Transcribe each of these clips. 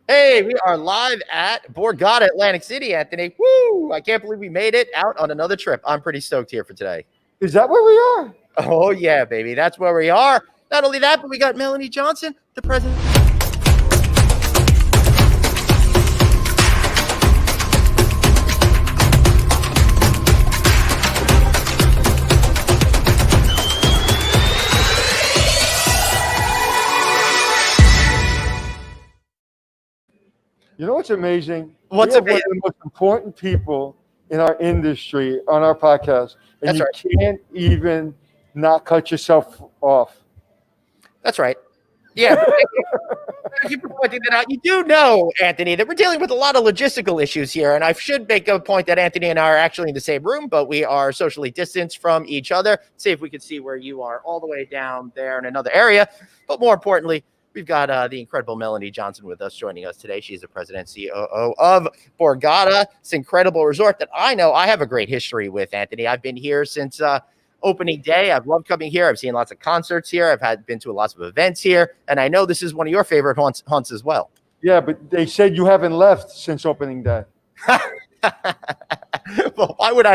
Hey, we are live at Borgata, Atlantic City, Anthony. Woo! I can't believe we made it out on another trip. I'm pretty stoked here for today. Is that where we are? Oh, yeah, baby. That's where we are. Not only that, but we got Melonie Johnson, the president. You know what's amazing? What's we have amazing? one of the most important people in our industry on our podcast, and That's you right. can't even not cut yourself off. That's right. Yeah. Thank you for pointing that out. You do know, Anthony, that we're dealing with a lot of logistical issues here. And I should make a point that Anthony and I are actually in the same room, but we are socially distanced from each other. See if we can see where you are all the way down there in another area. But more importantly, we've got the incredible Melonie Johnson with us, joining us today. She's the President COO of Borgata. It's an incredible resort that I know I have a great history with, Anthony. I've been here since opening day. I've loved coming here. I've seen lots of concerts here. I've been to lots of events here, and I know this is one of your favorite haunts as well. Yeah, but they said you haven't left since opening day. Well, why would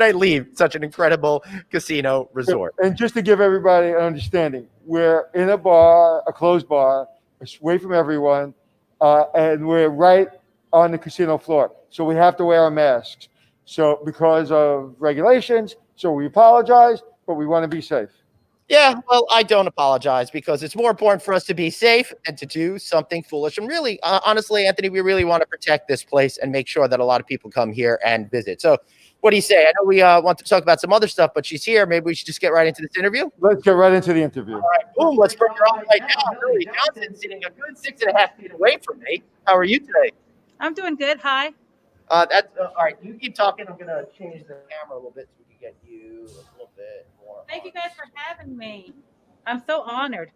I leave such an incredible casino resort? And just to give everybody an understanding, we're in a bar, a closed bar, away from everyone, and we're right on the casino floor. So we have to wear our masks. So because of regulations, so we apologize, but we want to be safe. Yeah, well, I don't apologize because it's more important for us to be safe than to do something foolish. And really, honestly, Anthony, we really want to protect this place and make sure that a lot of people come here and visit. So what do you say? I know we want to talk about some other stuff, but she's here. Maybe we should just get right into this interview. Let's get right into the interview. All right, boom, let's bring her on right now. Melonie Johnson sitting a good 6.5 feet away from me. How are you today? I'm doing good. Hi. That's all right. You keep talking. I'm gonna change the camera a little bit so we can get you a little bit more. Thank you guys for having me. I'm so honored.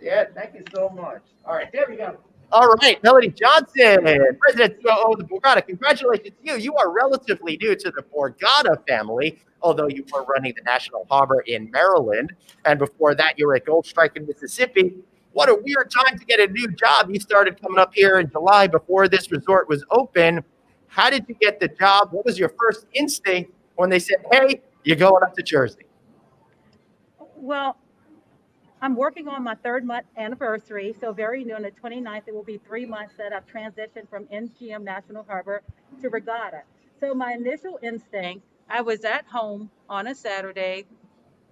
Yeah, thank you so much. All right, there we go. All right, Melonie Johnson, President COO of the Borgata. Congratulations to you. You are relatively new to the Borgata family, although you were running the National Harbor in Maryland, and before that, you were at Gold Strike in Mississippi. What a weird time to get a new job. You started coming up here in July before this resort was open. How did you get the job? What was your first instinct when they said, hey, you're going up to Jersey? Well, I'm working on my 3rd-month anniversary. So very new on the 29th, it will be 3 months that I've transitioned from NGM National Harbor to Regatta. So my initial instinct, I was at home on a Saturday.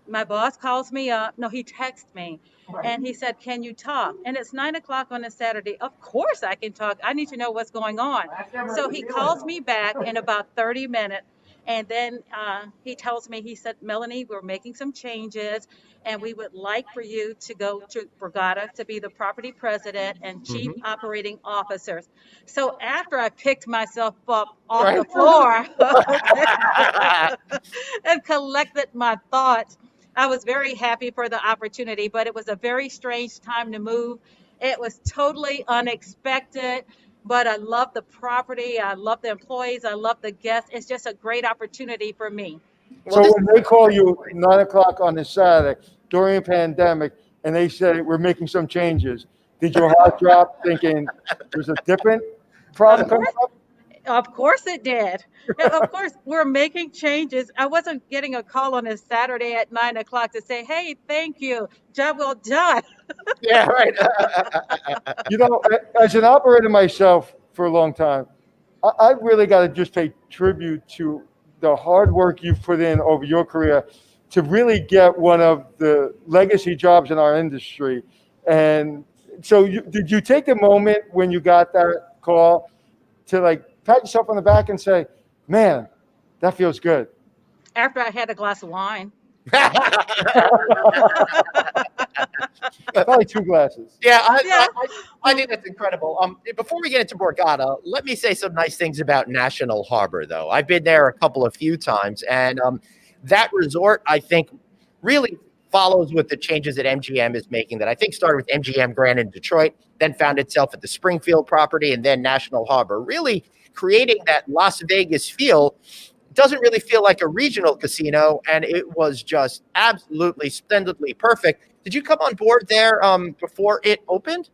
My boss calls me up. No, he texts me. And he said, can you talk? And it's 9 o'clock on a Saturday. Of course I can talk. I need to know what's going on. So he calls me back in about 30 minutes. And then he tells me, he said, Melonie, we're making some changes, and we would like for you to go to Borgata to be the property president and chief operating officers. So after I picked myself up off the floor and collected my thoughts, I was very happy for the opportunity, but it was a very strange time to move. It was totally unexpected, but I love the property. I love the employees. I love the guests. It's just a great opportunity for me. So when they call you 9 o'clock on a Saturday during a pandemic and they say we're making some changes, did your heart drop thinking there's a different problem coming up? Of course it did. Of course, we're making changes. I wasn't getting a call on a Saturday at 9 o'clock to say, hey, thank you. Job well done. Yeah, right. You know, as an operator myself for a long time, I really got to just pay tribute to the hard work you've put in over your career to really get one of the legacy jobs in our industry. And so did you take a moment when you got that call to like pat yourself on the back and say, man, that feels good? After I had a glass of wine. Probably 2 glasses. Yeah, I think that's incredible. Before we get into Borgata, let me say some nice things about National Harbor, though. I've been there a few times, and that resort, I think, really follows with the changes that MGM is making that I think started with MGM Grand in Detroit, then found itself at the Springfield property, and then National Harbor, really creating that Las Vegas feel. Doesn't really feel like a regional casino, and it was just absolutely splendidly perfect. Did you come on board there before it opened?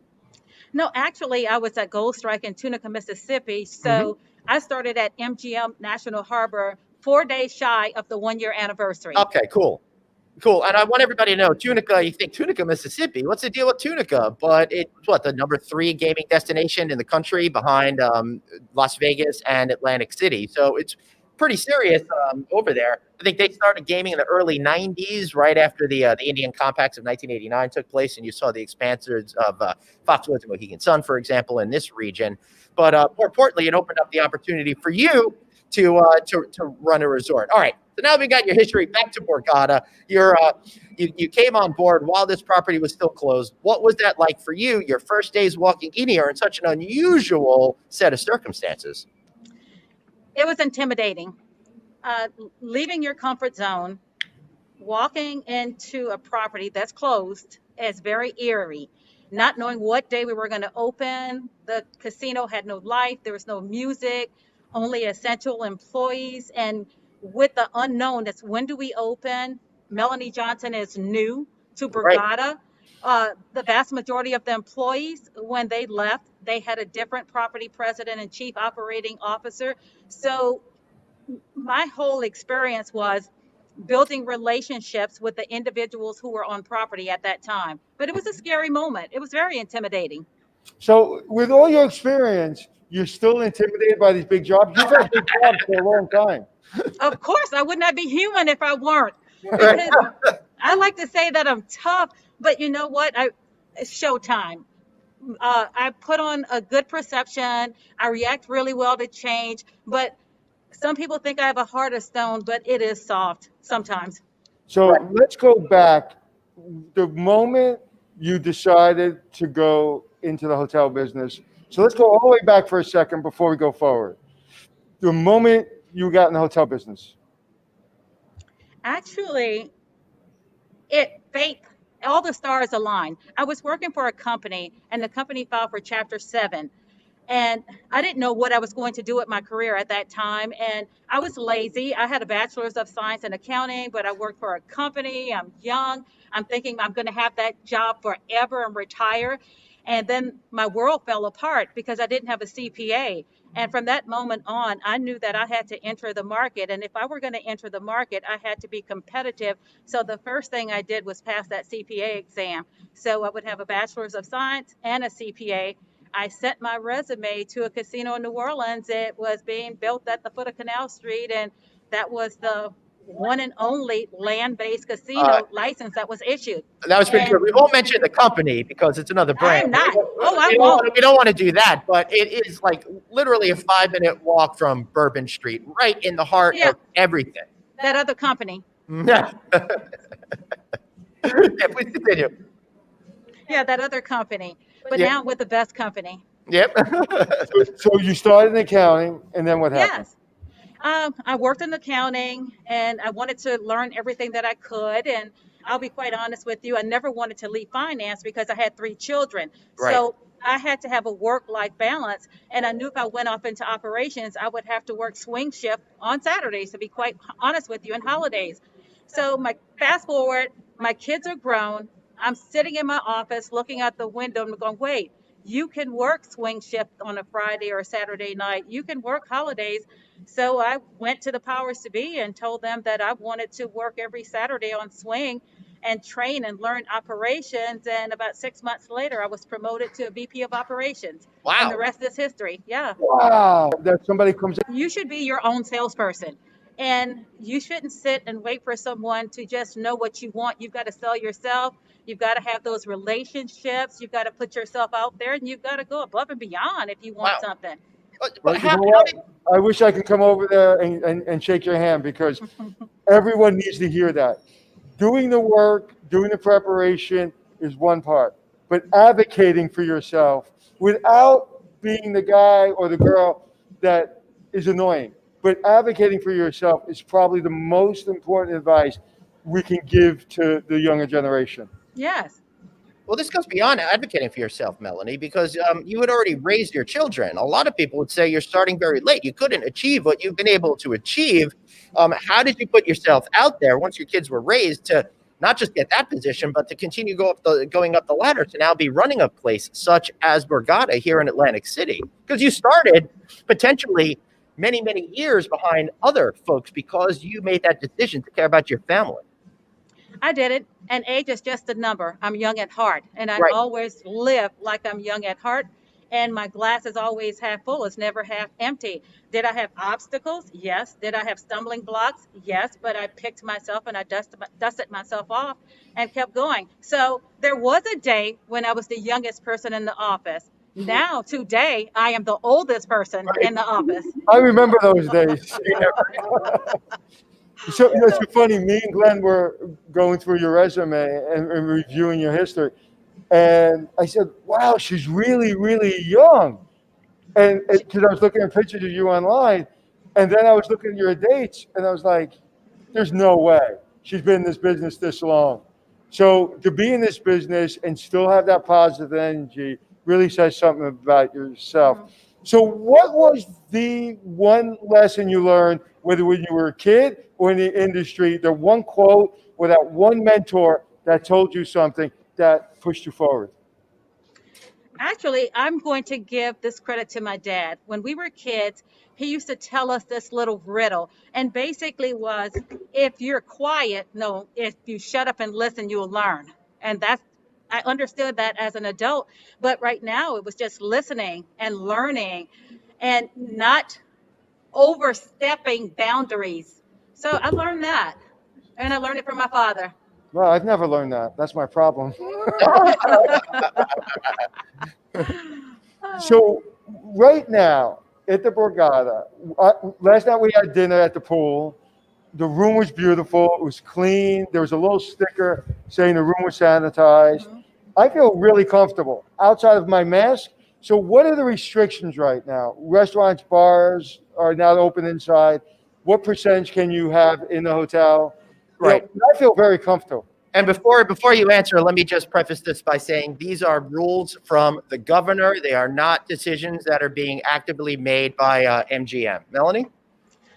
No, actually, I was at Gold Strike in Tunica, Mississippi. So I started at MGM National Harbor 4 days shy of the 1 year anniversary. Okay, cool. Cool. And I want everybody to know Tunica, you think Tunica, Mississippi. What's the deal with Tunica? But it's what, the number 3 gaming destination in the country behind Las Vegas and Atlantic City. So it's pretty serious over there. I think they started gaming in the early 90s, right after the Indian Compacts of 1989 took place. And you saw the expansions of Foxwoods and Mohegan Sun, for example, in this region. But more importantly, it opened up the opportunity for you to run a resort. All right. So now we got your history back to Borgata. You came on board while this property was still closed. What was that like for you? Your first days walking in here in such an unusual set of circumstances. It was intimidating. Leaving your comfort zone, walking into a property that's closed is very eerie. Not knowing what day we were going to open. The casino had no life. There was no music, only essential employees. And with the unknown, that's when do we open? Melonie Johnson is new to Borgata. Right. The vast majority of the employees, when they left, they had a different property president and chief operating officer. So my whole experience was building relationships with the individuals who were on property at that time. But it was a scary moment. It was very intimidating. So with all your experience, you're still intimidated by these big jobs? You've had big jobs for a long time. Of course, I would not be human if I weren't. Because I like to say that I'm tough, but you know what? It's showtime. I put on a good perception. I react really well to change, but some people think I have a heart of stone, but it is soft sometimes. So let's go back. The moment you decided to go into the hotel business. So let's go all the way back for a second before we go forward. The moment you got in the hotel business. Actually, fate, all the stars aligned. I was working for a company, and the company filed for Chapter 7. And I didn't know what I was going to do with my career at that time. And I was lazy. I had a bachelor's of science in accounting, but I worked for a company. I'm young. I'm thinking I'm going to have that job forever and retire. And then my world fell apart because I didn't have a CPA. And from that moment on, I knew that I had to enter the market. And if I were going to enter the market, I had to be competitive. So the first thing I did was pass that CPA exam. So I would have a bachelor's of science and a CPA. I sent my resume to a casino in New Orleans. It was being built at the foot of Canal Street, and that was the one and only land-based casino license that was issued. That was pretty good. We won't mention the company because it's another brand. I'm not. I won't. We don't want to do that, but it is like literally a 5-minute walk from Bourbon Street, right in the heart of everything. That other company. Yeah. Please continue. Yeah, that other company. But now with the best company. Yep. So you started in accounting, and then what happened? Yes. I worked in accounting, and I wanted to learn everything that I could. And I'll be quite honest with you, I never wanted to leave finance because I had 3 children. Right. So I had to have a work-life balance. And I knew if I went off into operations, I would have to work swing shift on Saturdays, to be quite honest with you, and holidays. So fast forward, my kids are grown. I'm sitting in my office looking out the window and going, wait, you can work swing shift on a Friday or a Saturday night. You can work holidays. So I went to the powers to be and told them that I wanted to work every Saturday on swing and train and learn operations. And about 6 months later, I was promoted to a VP of operations. Wow. And the rest is history. Yeah. Wow. That somebody comes in. You should be your own salesperson. And you shouldn't sit and wait for someone to just know what you want. You've got to sell yourself. You've got to have those relationships. You've got to put yourself out there, and you've got to go above and beyond if you want something. But I wish I could come over there and shake your hand, because everyone needs to hear that. Doing the work, doing the preparation is one part, but advocating for yourself without being the guy or the girl that is annoying. But advocating for yourself is probably the most important advice we can give to the younger generation. Yes. Well, this goes beyond advocating for yourself, Melonie, because you had already raised your children. A lot of people would say you're starting very late. You couldn't achieve what you've been able to achieve. How did you put yourself out there once your kids were raised to not just get that position, but to continue going up the ladder to now be running a place such as Borgata here in Atlantic City? Because you started potentially many, many years behind other folks because you made that decision to care about your family. I did it, and age is just a number. I'm young at heart, and I Right. always live like I'm young at heart, and my glass is always half full. It's never half empty. Did I have obstacles? Yes. Did I have stumbling blocks? Yes, but I picked myself and I dusted myself off and kept going. So there was a day when I was the youngest person in the office. Now, today, I am the oldest person in the office. I remember those days. So it's funny. Me and Glenn were going through your resume and reviewing your history, and I said, "Wow, she's really, really young." And because I was looking at pictures of you online, and then I was looking at your dates, and I was like, "There's no way she's been in this business this long." So to be in this business and still have that positive energy really says something about yourself. So what was the one lesson you learned, whether when you were a kid or in the industry, the one quote or that one mentor that told you something that pushed you forward? Actually, I'm going to give this credit to my dad. When we were kids, he used to tell us this little riddle, and basically was, if you're quiet, no, if you shut up and listen, you'll learn. And I understood that as an adult, but right now it was just listening and learning and not overstepping boundaries. So I learned that, and I learned it from my father. Well, I've never learned that. That's my problem. So right now at the Borgata, last night we had dinner at the pool. The room was beautiful. It was clean. There was a little sticker saying the room was sanitized. I feel really comfortable outside of my mask. So what are the restrictions right now? Restaurants, bars are now open inside. What percentage can you have in the hotel? Right. I feel very comfortable. And before you answer, let me just preface this by saying these are rules from the governor. They are not decisions that are being actively made by MGM. Melonie?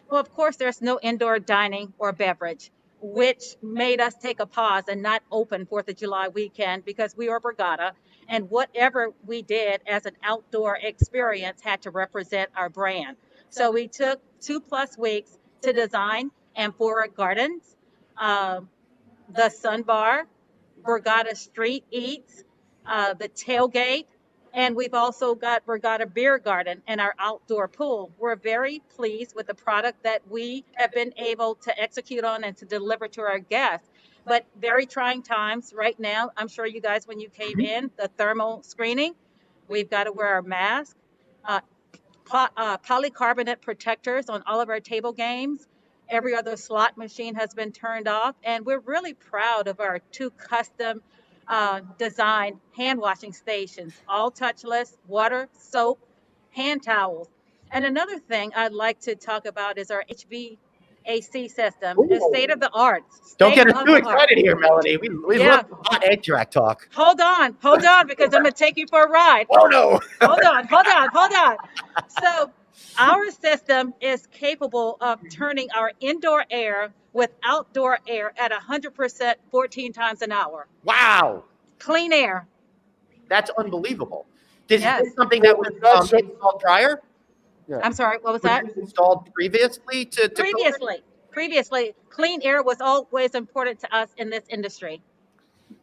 Well, of course, there's no indoor dining or beverage, which made us take a pause and not open 4th of July weekend because we are Borgata, and whatever we did as an outdoor experience had to represent our brand. So we took 2+ weeks to design Amphora Gardens, the Sun Bar, Borgata Street Eats, the tailgate, and we've also got Borgata Beer Garden and our outdoor pool. We're very pleased with the product that we have been able to execute on and to deliver to our guests. But very trying times right now. I'm sure you guys, when you came in, the thermal screening, we've got to wear our mask, polycarbonate protectors on all of our table games. Every other slot machine has been turned off, and we're really proud of our 2 custom designed hand washing stations, all touchless, water, soap, hand towels. And another thing I'd like to talk about is our HVAC system. It's state of the art. Don't get us too excited here, Melonie. We love hot HVAC talk. Hold on, because I'm going to take you for a ride. Oh, no. Hold on. So our system is capable of turning our indoor air with outdoor air at 100% 14 times an hour. Wow. Clean air. That's unbelievable. Is Yes. this something that was installed prior? Yeah. I'm sorry, what was that? Was it installed previously to Previously, clean air was always important to us in this industry.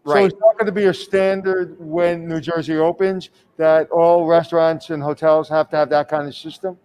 So Right. it's not going to be a standard when New Jersey opens that all restaurants and hotels have to have that kind of system?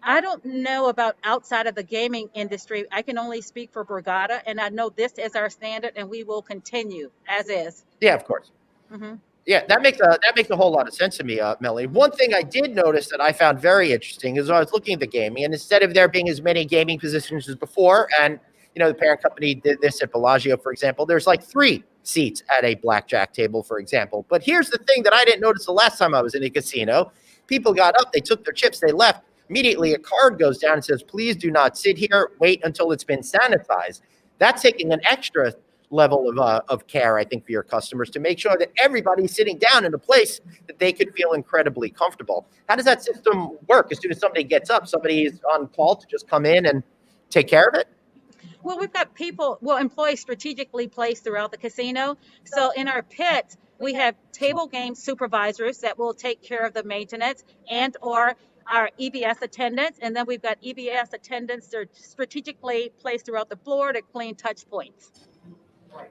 I don't know about outside of the gaming industry. I can only speak for Borgata, and I know this is our standard, and we will continue as is. Yeah, of course. Mm-hmm. Yeah, that makes a whole lot of sense to me, Melanie. One thing I did notice that I found very interesting is I was looking at the gaming, and instead of there being as many gaming positions as before, and the parent company did this at Bellagio, for example, there's like 3 seats at a blackjack table, for example. But here's the thing that I didn't notice the last time I was in a casino. People got up, they took their chips, they left. Immediately, a card goes down and says, please do not sit here, wait until it's been sanitized. That's taking an extra level of care, I think, for your customers to make sure that everybody's sitting down in a place that they could feel incredibly comfortable. How does that system work? As soon as somebody gets up, somebody is on call to just come in and take care of it? Well, we've got employees strategically placed throughout the casino. So in our pit, we have table game supervisors that will take care of the maintenance and or our EBS attendants. And then we've got EBS attendants that are strategically placed throughout the floor to clean touch points.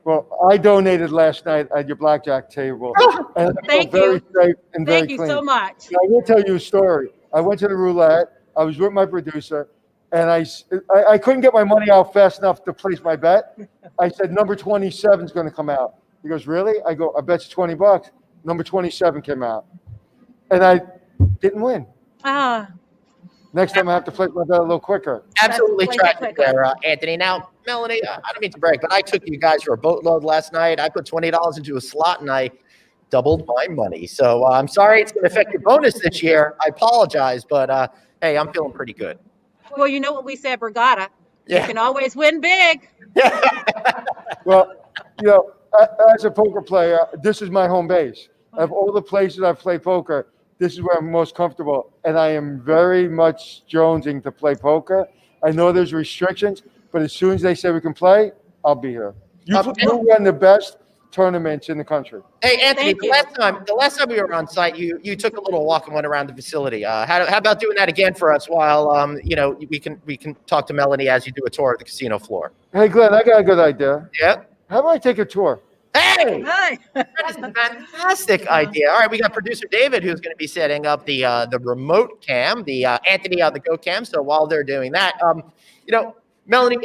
Well, I donated last night at your blackjack table, and I feel Thank very you. safe and very Thank you clean. so much. I will tell you a story. I went to the roulette. I was with my producer, and I couldn't get my money out fast enough to place my bet. I said, number 27 is going to come out. He goes, really? I go, I bet you $20. Number 27 came out. And I didn't win. Ah, Next time I have to place my bet a little quicker. Absolutely Place it tragic quicker. there, Anthony. Now, Melonie, I don't mean to brag, but I took you guys for a boatload last night. I put $20 into a slot, and I doubled my money. So I'm sorry it's going to affect your bonus this year. I apologize, but hey, I'm feeling pretty good. well, you know what we said, Borgata. You Yeah. can always win big. Well, as a poker player, this is my home base. Of all the places I've played poker, this is where I'm most comfortable, and I am very much jonesing to play poker. I know there's restrictions, but as soon as they say we can play, I'll be here. You run the best tournaments in the country. Hey, Anthony, Thank the last time we were on site, you took a little walk and went around the facility. How about doing that again for us while we can talk to Melonie as you do a tour of the casino floor? Hey, Glenn, I got a good idea. Yeah. How about I take a tour? Hey, Hi. that is a fantastic idea. All right, we got producer David who's going to be setting up the remote cam, the Anthony on the go cam. So while they're doing that, Melonie,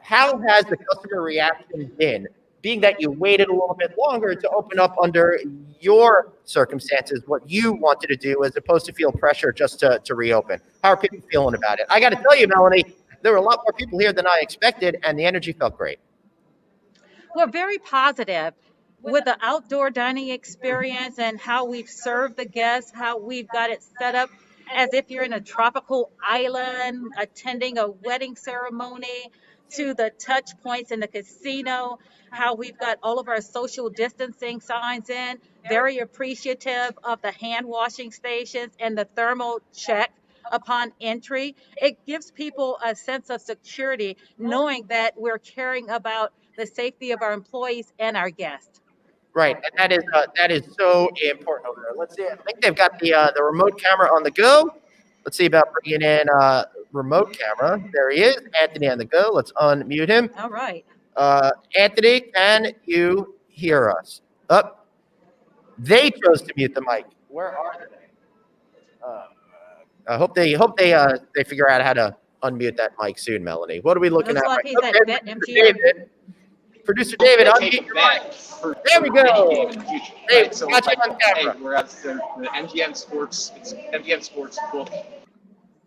how has the customer reaction been? Being that you waited a little bit longer to open up under your circumstances, what you wanted to do, as opposed to feel pressure just to reopen. How are people feeling about it? I got to tell you, Melonie, there were a lot more people here than I expected, and the energy felt great. We're very positive with the outdoor dining experience and how we've served the guests, how we've got it set up as if you're in a tropical island attending a wedding ceremony, to the touch points in the casino, how we've got all of our social distancing signs in, very appreciative of the hand washing stations and the thermal check upon entry. It gives people a sense of security knowing that we're caring about the safety of our employees and our guests. Right, and that is so important over there. Let's see. I think they've got the remote camera on the go. Let's see about bringing in remote camera. There he is, Anthony on the go. Let's unmute him. All right. Anthony, can you hear us? Up. They chose to mute the mic. Where are they? I hope they figure out how to unmute that mic soon, Melonie. What are we looking Looks at? like he's Okay, at Producer BetMGM. David. Producer David, unmute your mic. There we go. Hey, So got you on camera. Hey, we're at the MGM Sports. It's MGM Sports book.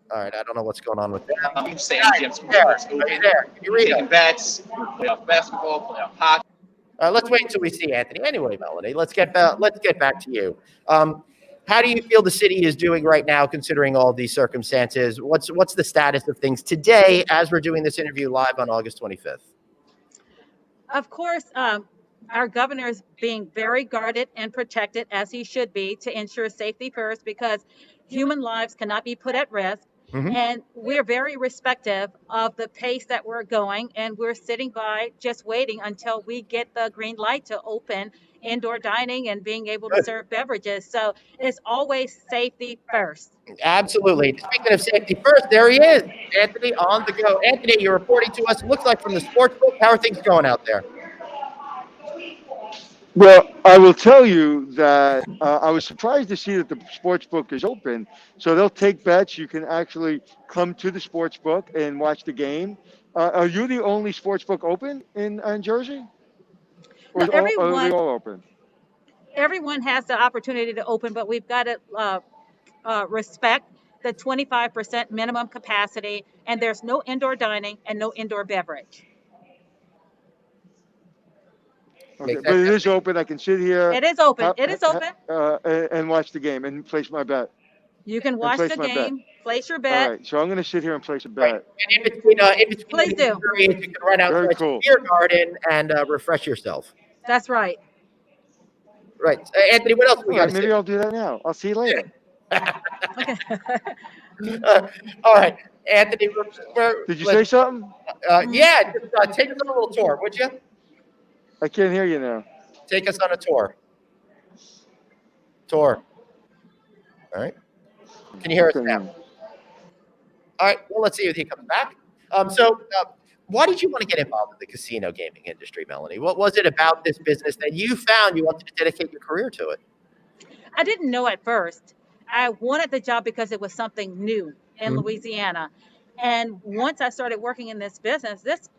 All right, I don't know what's going on with that. You can say Guys, MGM Sports there. Book's Are you open. there? Can you read Taking it? bets, playoff basketball, playoff hockey. Let's wait until we see Anthony. Anyway, Melonie, let's get back to you. How do you feel the city is doing right now, considering all these circumstances? What's the status of things today as we're doing this interview live on August 25th? Of course, our governor is being very guarded and protected, as he should be, to ensure safety first, because human lives cannot be put at risk. Mhm. And we're very respective of the pace that we're going, and we're sitting by just waiting until we get the green light to open indoor dining and being able to serve beverages. So it's always safety first. Absolutely. Speaking of safety first, there he is, Anthony on the go. Anthony, you're reporting to us, it looks like from the sports book. How are things going out there? Well, I will tell you that I was surprised to see that the sports book is open. So they'll take bets. You can actually come to the sports book and watch the game. Are you the only sports book open in Jersey? Or No, are they all open? everyone has the opportunity to open, but we've got to respect the 25% minimum capacity, and there's no indoor dining and no indoor beverage. Okay, but it is open. I can sit here. It is open. It is open. And watch the game and place my bet. You can watch place the my bet. game, place your All bet. right, so I'm going to sit here and place a Right. bet. And in between Please the do. periods, you can run out Very to cool. the beer garden and refresh yourself. That's right. Right. Anthony, what else we All got right, to maybe say? I'll do that now. I'll see you later. Okay. All right. Anthony, Did you say something? yeah, just, take us on a little tour, would you? I can't hear you now. Take us on a tour. Tour. All right. Can you hear us now? All right. Well, let's see if he comes back. Why did you want to get involved in the casino gaming industry, Melonie? What was it about this business that you found you wanted to dedicate your career to it? I didn't know at first. I wanted the job because it was something new in Mhm. Louisiana. And once I started working in this business, it's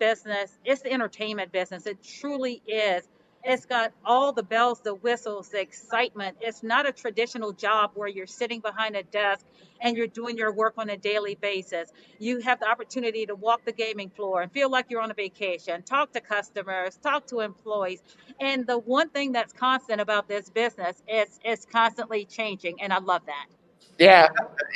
the entertainment business. It truly is. It's got all the bells, the whistles, the excitement. It's not a traditional job where you're sitting behind a desk and you're doing your work on a daily basis. You have the opportunity to walk the gaming floor and feel like you're on a vacation, talk to customers, talk to employees. And the one thing that's constant about this business is it's constantly changing, and I love that. Yeah,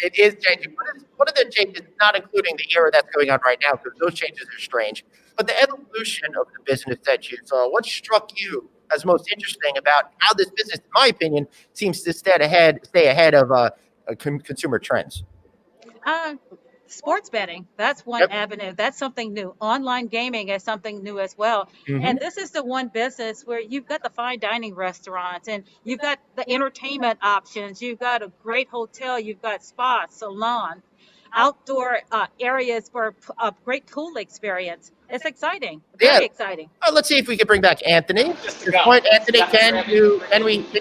it is changing. What are the changes, not including the era that's going on right now, because those changes are strange, but the evolution of the business that you saw, what struck you as most interesting about how this business, in my opinion, seems to stay ahead of consumer trends? Uh, Sports betting, that's one Yep. avenue. That's something new. Online gaming is something new as well. Mhm. And this is the one business where you've got the fine dining restaurants and you've got the entertainment options. You've got a great hotel. You've got spa, salon, outdoor areas for a great pool experience. It's exciting, Yeah. very exciting. Let's see if we can bring back Anthony. Just At to this go. point, Anthony, can you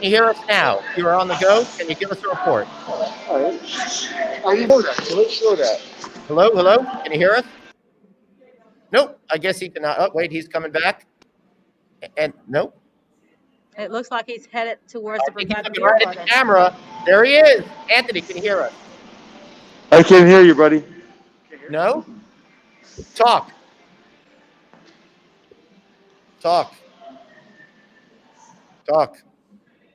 hear us now? You are on the go. Can you give us a report? All right. I didn't know that, so let's show that. Hello? Can you hear us? Nope. I guess he cannot. Oh, wait, he's coming back. And nope. It looks like he's headed towards the I think he's Borgata looking Hotel right at the camera. There he is. Anthony, can you hear us? I can't hear you, buddy. No? Talk.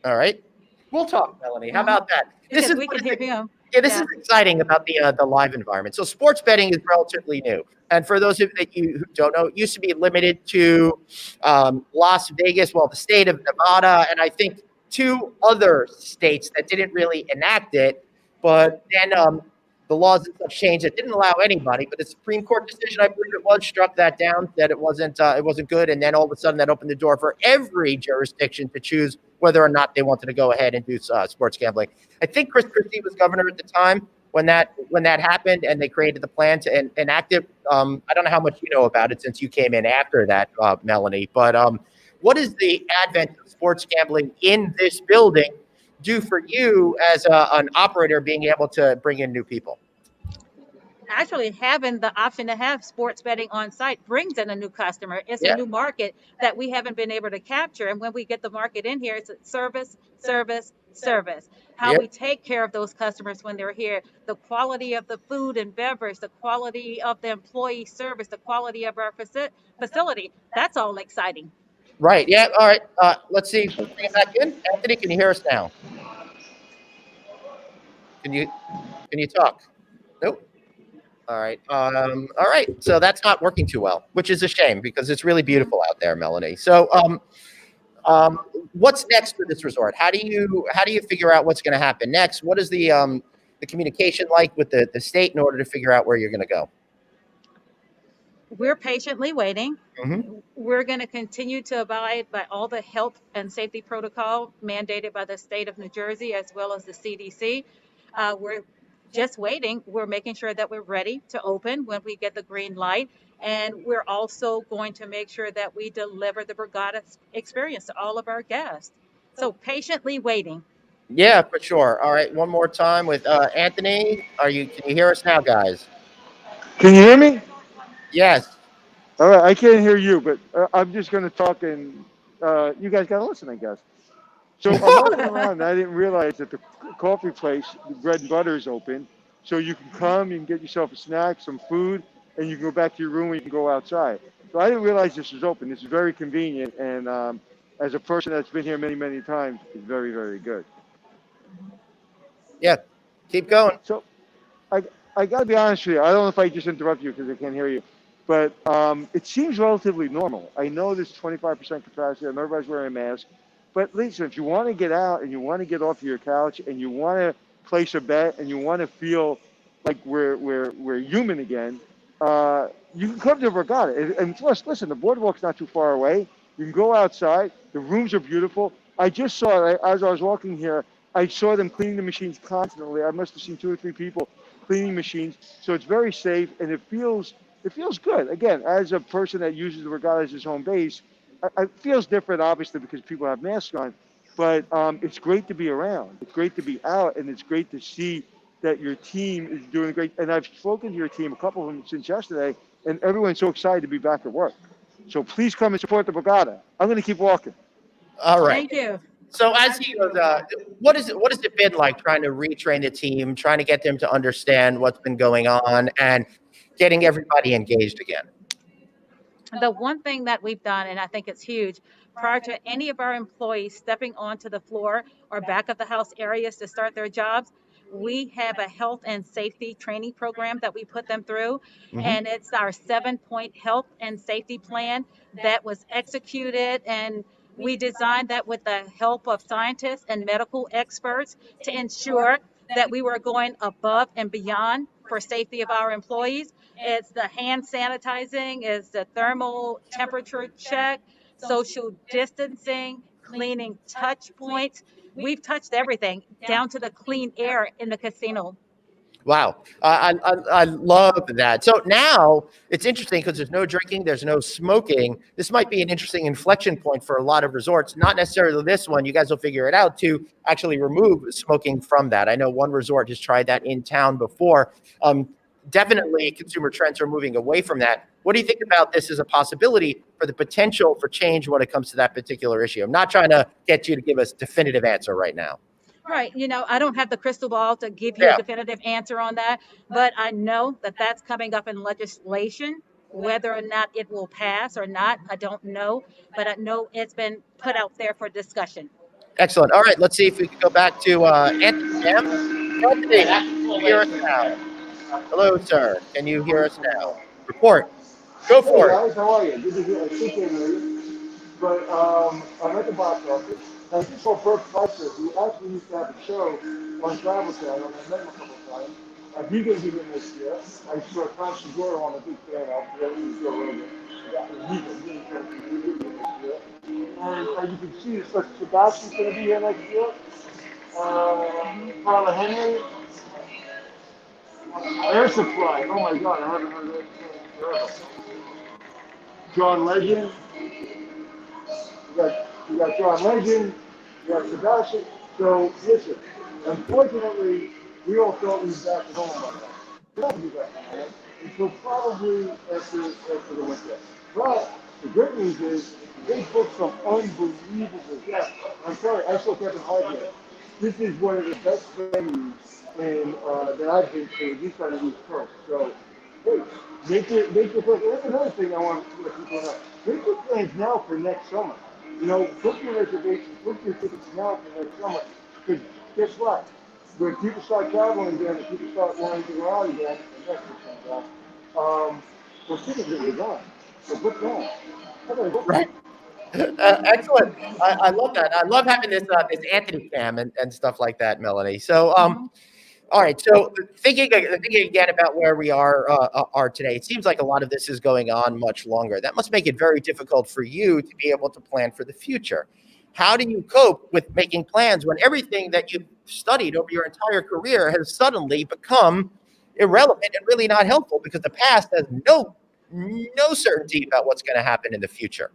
All right. We'll talk, Melonie. How about that? because we can hear him. Yeah, this is exciting about the live environment. So sports betting is relatively new. And for those of you who don't know, it used to be limited to Las Vegas, well, the state of Nevada, and I think 2 other states that didn't really enact it. But then the laws and such changed that didn't allow anybody. But the Supreme Court decision, I believe it was, struck that down, that it wasn't good. And then all of a sudden that opened the door for every jurisdiction to choose whether or not they wanted to go ahead and do sports gambling. I think Chris Christie was governor at the time when that happened, and they created the plan to enact it. I don't know how much you know about it since you came in after that, Melonie, but what does the advent of sports gambling in this building do for you as an operator being able to bring in new people? Actually, having the option to have sports betting on site brings in a new customer. It's Yeah. a new market that we haven't been able to capture. And when we get the market in here, it's service, service, service. How Yep. we take care of those customers when they're here, the quality of the food and beverage, the quality of the employee service, the quality of our facility. That's all exciting. Right. Yeah. All right. Let's see. Let's bring it back in. Anthony, can you hear us now? Can you talk? Nope. All right. All right. So that's not working too well, which is a shame because it's really beautiful out there, Melonie. So, what's next for this resort? How do you figure out what's going to happen next? What is the communication like with the state in order to figure out where you're going to go? We're patiently waiting. Mm-hmm. We're going to continue to abide by all the health and safety protocol mandated by the state of New Jersey as well as the CDC. We're just waiting. We're making sure that we're ready to open when we get the green light. And we're also going to make sure that we deliver the Borgata experience to all of our guests. So patiently waiting. Yeah, for sure. All right. One more time with Anthony. Can you hear us now, guys? Can you hear me? Yes. All right, I can't hear you, but I'm just going to talk, and you guys got to listen, I guess. So I'm walking around, and I didn't realize that the coffee place, the bread and butter, is open. So you can come, you can get yourself a snack, some food, and you can go back to your room and you can go outside. So I didn't realize this was open. This is very convenient, and as a person that's been here many, many times, it's very, very good. Yeah. Keep going. So I got to be honest with you. I don't know if I just interrupt you because I can't hear you, but it seems relatively normal. I know there's 25% capacity and everybody's wearing a mask, but listen, if you want to get out and you want to get off your couch and you want to place a bet and you want to feel like we're human again, you can come to Borgata. And plus, listen, the boardwalk's not too far away. You can go outside. The rooms are beautiful. I just saw it as I was walking here. I saw them cleaning the machines constantly. I must have seen 2 or 3 people cleaning machines. So it's very safe and it feels good. Again, as a person that uses the Borgata as his home base, it feels different, obviously, because people have masks on. But it's great to be around. It's great to be out, and it's great to see that your team is doing great. And I've spoken to your team, a couple of them since yesterday, and everyone's so excited to be back at work. So please come and support the Borgata. I'm going to keep walking. All right. Thank you. So as he goes, what has it been like trying to retrain the team, trying to get them to understand what's been going on, and getting everybody engaged again? The one thing that we've done, and I think it's huge, prior to any of our employees stepping onto the floor or back of the house areas to start their jobs, we have a health and safety training program that we put them through. And it's our 7-point health and safety plan that was executed, and we designed that with the help of scientists and medical experts to ensure that we were going above and beyond for safety of our employees. It's the hand sanitizing, it's the thermal temperature check, social distancing, cleaning touch points. We've touched everything down to the clean air in the casino. Wow, I love that. So now it's interesting because there's no drinking, there's no smoking. This might be an interesting inflection point for a lot of resorts. Not necessarily this one. You guys will figure it out to actually remove smoking from that. I know one resort has tried that in town before. Definitely, consumer trends are moving away from that. What do you think about this as a possibility for the potential for change when it comes to that particular issue? I'm not trying to get you to give us a definitive answer right now. Right. I don't have the crystal ball to give you a Yeah. definitive answer on that, but I know that that's coming up in legislation. Whether or not it will pass or not, I don't know, but I know it's been put out there for discussion. Excellent. All right, let's see if we can go back to Anthony. Anthony, can you hear us now? Hello, sir. Can you hear us now? Report. Go Hey for it. guys, how are you? Good to hear. I think I know you. But I'm at the box office. I just saw Bert Kreischer, who actually used to have a show on Travel Channel, and I met him a couple of times. He's going to be here next year. I saw Tom Segura on a big fan of. He's Joe Rogan. He's going to be here next year. And as you can see, Sebastian's going to be here next year. Carla Henry. Air Supply. Oh my God, I haven't heard that forever. John Legend. You got John Legend, you got Sebastian. So listen, unfortunately, we all thought we were back at home by now. We're not be back at home until probably after the winter. But the good news is they booked some unbelievable guests. I'm sorry, I saw Kevin Hart here. This is one of the best venues that I've been to, at least on the East Coast. So, hey, make your plans. That's another thing I want to let people know. Make your plans now for next summer. Book your reservations, book your tickets now for next summer. Because guess what? When people start traveling again, and people start wanting to go out again, and that's what comes out, those tickets are gone. So book now. Right. Excellent. I love that. I love having this Anthony cam and stuff like that, Melanie. So all right. So thinking again about where we are today, it seems like a lot of this is going on much longer. That must make it very difficult for you to be able to plan for the future. How do you cope with making plans when everything that you've studied over your entire career has suddenly become irrelevant and really not helpful because the past has no certainty about what's going to happen in the future?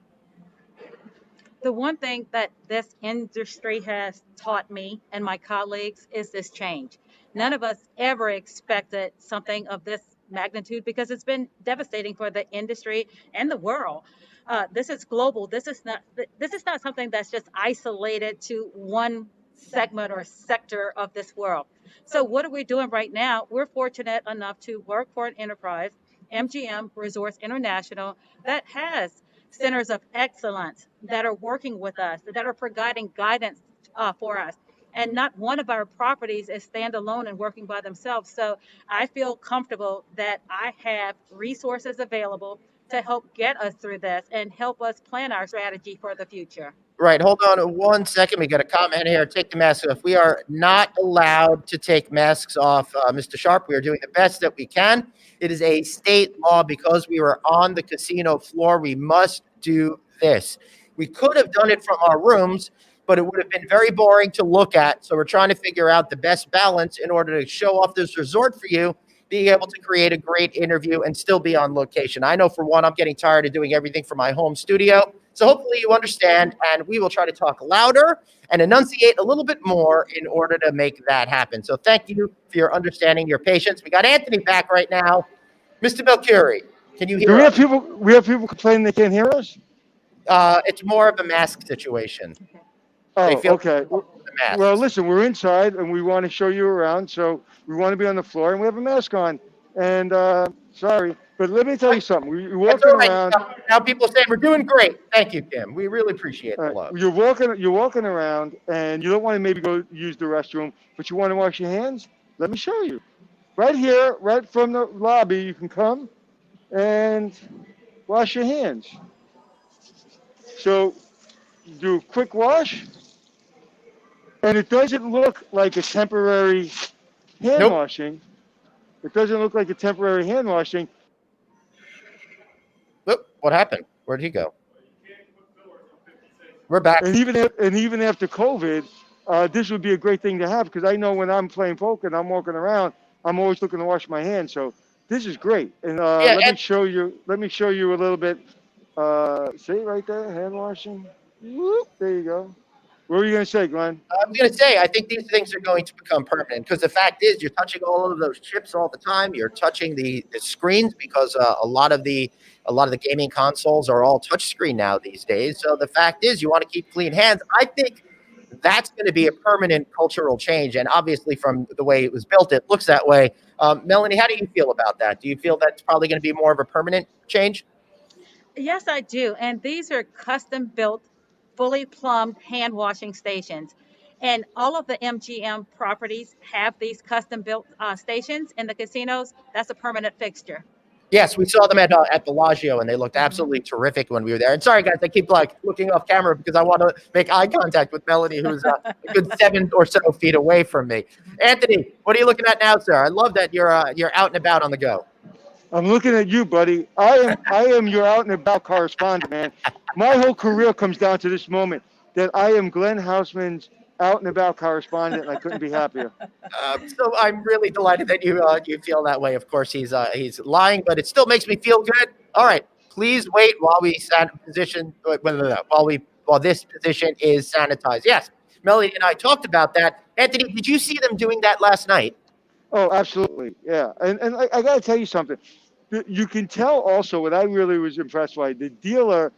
The one thing that this industry has taught me and my colleagues is this change. None of us ever expected something of this magnitude because it's been devastating for the industry and the world. This is global. This is not something that's just isolated to one segment or sector of this world. So what are we doing right now? We're fortunate enough to work for an enterprise, MGM Resorts International, that has centers of excellence that are working with us, that are providing guidance for us. And not one of our properties is standalone and working by themselves. So I feel comfortable that I have resources available to help get us through this and help us plan our strategy for the future. Right. Hold on 1 second. We got a comment here. Take the mask off. We are not allowed to take masks off, Mr. Sharp. We are doing the best that we can. It is a state law because we were on the casino floor. We must do this. We could have done it from our rooms, but it would have been very boring to look at. So we're trying to figure out the best balance in order to show off this resort for you, being able to create a great interview and still be on location. I know for one, I'm getting tired of doing everything from my home studio. So hopefully you understand, and we will try to talk louder and enunciate a little bit more in order to make that happen. So thank you for your understanding, your patience. We got Anthony back right now. Mr. Belcuri, can you Do hear we have us? people? We have people complaining they can't hear us. It's more of a mask situation. They Oh, feel okay. the mask. Well, listen, we're inside and we want to show you around, so we want to be on the floor and we have a mask on. And sorry, but let me tell you something. You're That's walking all right. around. Now people are saying we're doing great. Thank you, Tim. We really appreciate the love. You're walking around, and you don't want to maybe go use the restroom, but you want to wash your hands. Let me show you. Right here, right from the lobby, you can come and wash your hands. So do a quick wash, and it doesn't look like a temporary hand Nope. washing. It doesn't look like a temporary hand washing. Oop, what happened? Where'd he go? We're back. And even after COVID, this would be a great thing to have, because I know when I'm playing poker and I'm walking around, I'm always looking to wash my hands. So this is great. And let me show you. Let me show you a little bit. See right there, hand washing. Whoop, there you go. What were you going to say, Glenn? I was going to say, I think these things are going to become permanent because the fact is you're touching all of those chips all the time. You're touching the screens because a lot of the gaming consoles are all touch screen now these days. So the fact is you want to keep clean hands. I think that's going to be a permanent cultural change. And obviously from the way it was built, it looks that way. Melonie, how do you feel about that? Do you feel that's probably going to be more of a permanent change? Yes, I do. And these are custom built, fully plumbed hand washing stations. And all of the MGM properties have these custom built stations in the casinos. That's a permanent fixture. Yes, we saw them at Bellagio, and they looked absolutely terrific when we were there. And sorry, guys, I keep looking off camera because I want to make eye contact with Melonie, who's a good 7 or so feet away from me. Anthony, what are you looking at now, sir? I love that you're out and about on the go. I'm looking at you, buddy. I am your out and about correspondent, man. My whole career comes down to this moment that I am Glenn Hausman's out and about correspondent, and I couldn't be happier. So I'm really delighted that you feel that way. Of course, he's lying, but it still makes me feel good. All right, please wait while we while this position is sanitized. Yes, Melody and I talked about that. Anthony, did you see them doing that last night? Oh, absolutely, yeah. And I got to tell you something. You can tell also what I really was impressed by. The dealer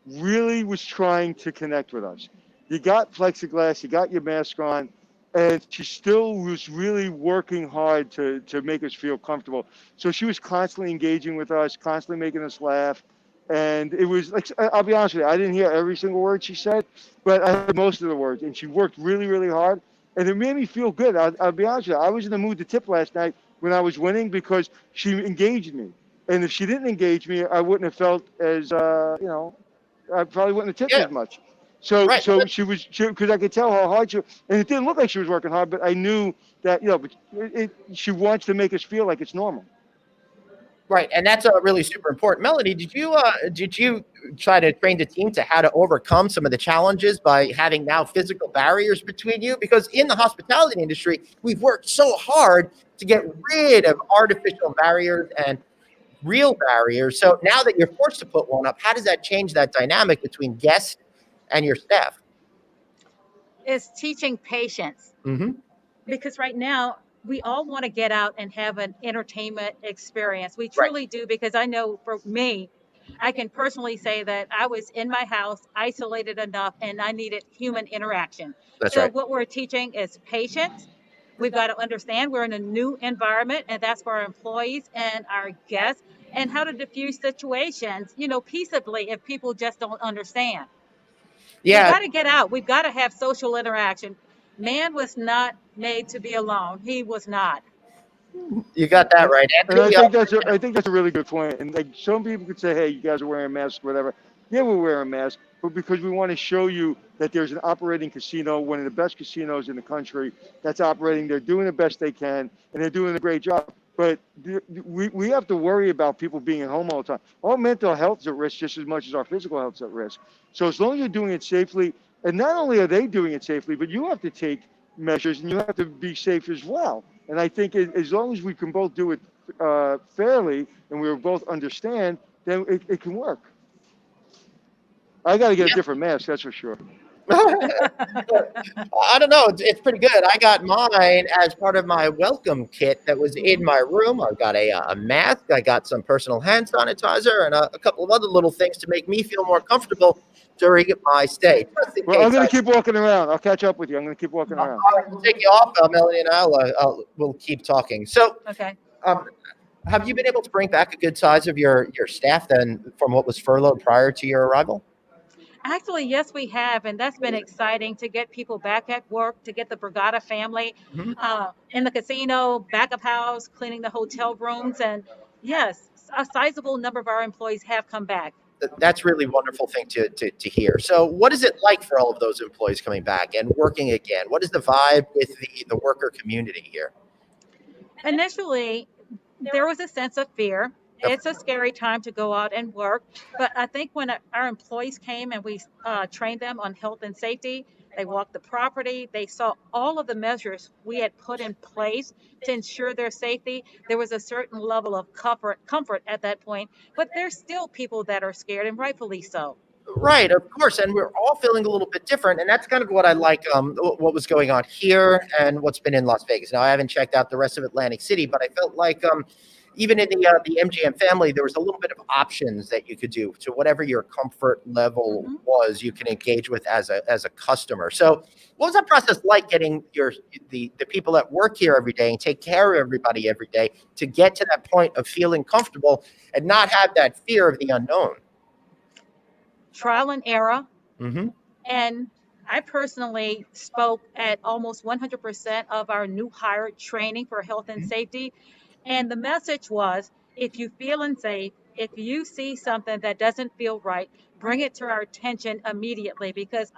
really was trying to connect with us. You got plexiglass, you got your mask on, and she still was really working hard to make us feel comfortable. So she was constantly engaging with us, constantly making us laugh. And it was like, I'll be honest with you, I didn't hear every single word she said, but I heard most of the words. And she worked really, really hard. And it made me feel good. I'll be honest with you, I was in the mood to tip last night when I was winning because she engaged me. And if she didn't engage me, I wouldn't have felt as, I probably wouldn't have tipped as much. So, right. so because I could tell how hard she, and it didn't look like she was working hard, but I knew that, she wants to make us feel like it's normal. Right, and that's really super important. Melody, did you try to train the team to how to overcome some of the challenges by having now physical barriers between you? Because in the hospitality industry, we've worked so hard to get rid of artificial barriers and real barriers. So now that you're forced to put one up, how does that change that dynamic between guests and your staff? It's teaching patience. Mm-hmm. Because right now, we all want to get out and have an entertainment experience. We truly do, because I know for me, I can personally say that I was in my house, isolated enough, and I needed human interaction. That's so right. what we're teaching is patience. We've got to understand we're in a new environment, and that's for our employees and our guests, and how to diffuse situations, peaceably if people just don't understand. Yeah. We've got to get out. We've got to have social interaction. Man was not made to be alone. He was not. You got that right, Anthony. And I think that's a really good point. And like some people could say, hey, you guys are wearing masks, whatever. Yeah, we're wearing masks, but because we want to show you that there's an operating casino, one of the best casinos in the country that's operating. They're doing the best they can, and they're doing a great job. But we have to worry about people being at home all the time. Our mental health's at risk just as much as our physical health's at risk. So as long as you're doing it safely, and not only are they doing it safely, but you have to take measures and you have to be safe as well. And I think as long as we can both do it fairly and we both understand, then it can work. I got to get a different mask, that's for sure. I don't know. It's pretty good. I got mine as part of my welcome kit that was in my room. I got a mask. I got some personal hand sanitizer and a couple of other little things to make me feel more comfortable during my stay. Well, I'm going to keep walking around. I'll catch up with you. I'm going to keep walking around. All right, we'll take you off, Melanie, and we'll keep talking. So, Okay. have you been able to bring back a good size of your staff then from what was furloughed prior to your arrival? Actually, yes, we have, and that's been exciting to get people back at work, to get the Borgata family in the casino, back of house, cleaning the hotel rooms, and yes, a sizable number of our employees have come back. That's really wonderful thing to hear. So what is it like for all of those employees coming back and working again? What is the vibe with the worker community here? Initially, there was a sense of fear. Yep. It's a scary time to go out and work, but I think when our employees came and we trained them on health and safety, they walked the property, they saw all of the measures we had put in place to ensure their safety. There was a certain level of comfort at that point, but there's still people that are scared, and rightfully so. Right, of course, and we're all feeling a little bit different, and that's kind of what I like. What was going on here and what's been in Las Vegas. Now, I haven't checked out the rest of Atlantic City, but I felt like even in the MGM family, there was a little bit of options that you could do to whatever your comfort level was. You can engage with as a customer. So, what was that process like? Getting the people that work here every day and take care of everybody every day to get to that point of feeling comfortable and not have that fear of the unknown. Trial and error. Mm-hmm. And I personally spoke at almost 100% of our new hire training for health and safety. And the message was, if you feel unsafe, if you see something that doesn't feel right, bring it to our attention immediately, because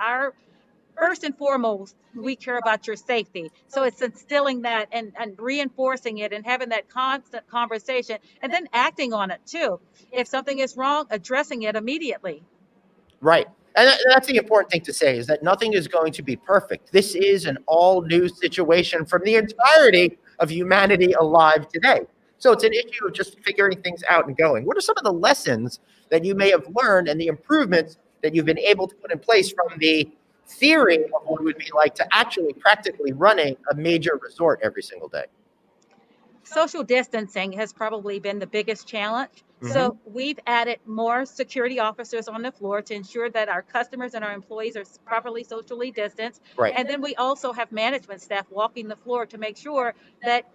first and foremost, we care about your safety. So it's instilling that and reinforcing it and having that constant conversation and then acting on it too. If something is wrong, addressing it immediately. Right. And that's the important thing to say, is that nothing is going to be perfect. This is an all new situation from the entirety of humanity alive today. So it's an issue of just figuring things out and going. What are some of the lessons that you may have learned and the improvements that you've been able to put in place from the theory of what it would be like to actually practically running a major resort every single day? Social distancing has probably been the biggest challenge. Mm-hmm. So we've added more security officers on the floor to ensure that our customers and our employees are properly socially distanced. Right. And then we also have management staff walking the floor to make sure that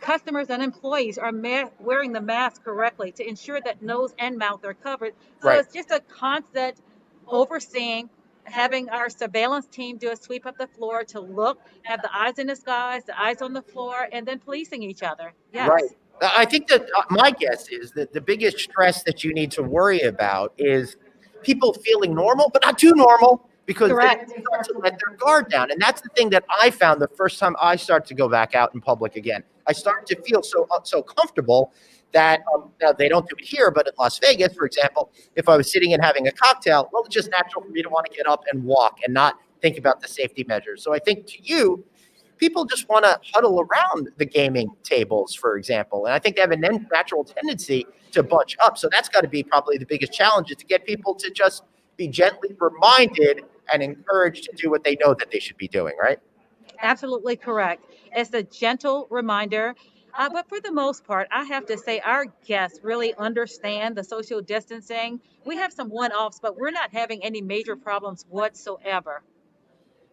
customers and employees are wearing the mask correctly, to ensure that nose and mouth are covered. So Right. It's just a constant overseeing, having our surveillance team do a sweep of the floor to look, have the eyes in the skies, the eyes on the floor, and then policing each other. Yes. Right. I think that my guess is that the biggest stress that you need to worry about is people feeling normal, but not too normal, because Correct. they start to let their guard down. And that's the thing that I found the first time I started to go back out in public again. I started to feel so comfortable that now they don't do it here, but in Las Vegas, for example, if I was sitting and having a cocktail, well, it's just natural for me to want to get up and walk and not think about the safety measures. So I think to you, people just want to huddle around the gaming tables, for example. And I think they have a natural tendency to bunch up. So that's got to be probably the biggest challenge, is to get people to just be gently reminded and encouraged to do what they know that they should be doing, right? Absolutely correct. It's a gentle reminder. But for the most part, I have to say our guests really understand the social distancing. We have some one-offs, but we're not having any major problems whatsoever.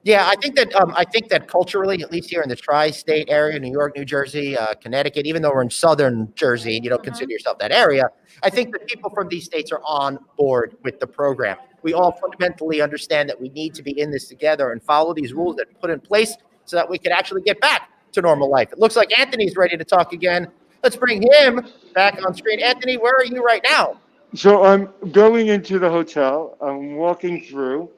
Yeah, I think that culturally, at least here in the tri-state area, New York, New Jersey, Connecticut, even though we're in southern Jersey and you don't consider yourself that area, I think that people from these states are on board with the program. We all fundamentally understand that we need to be in this together and follow these rules that are put in place so that we can actually get back to normal life. It looks like Anthony's ready to talk again. Let's bring him back on screen. Anthony, where are you right now? So I'm going into the hotel. I'm walking through,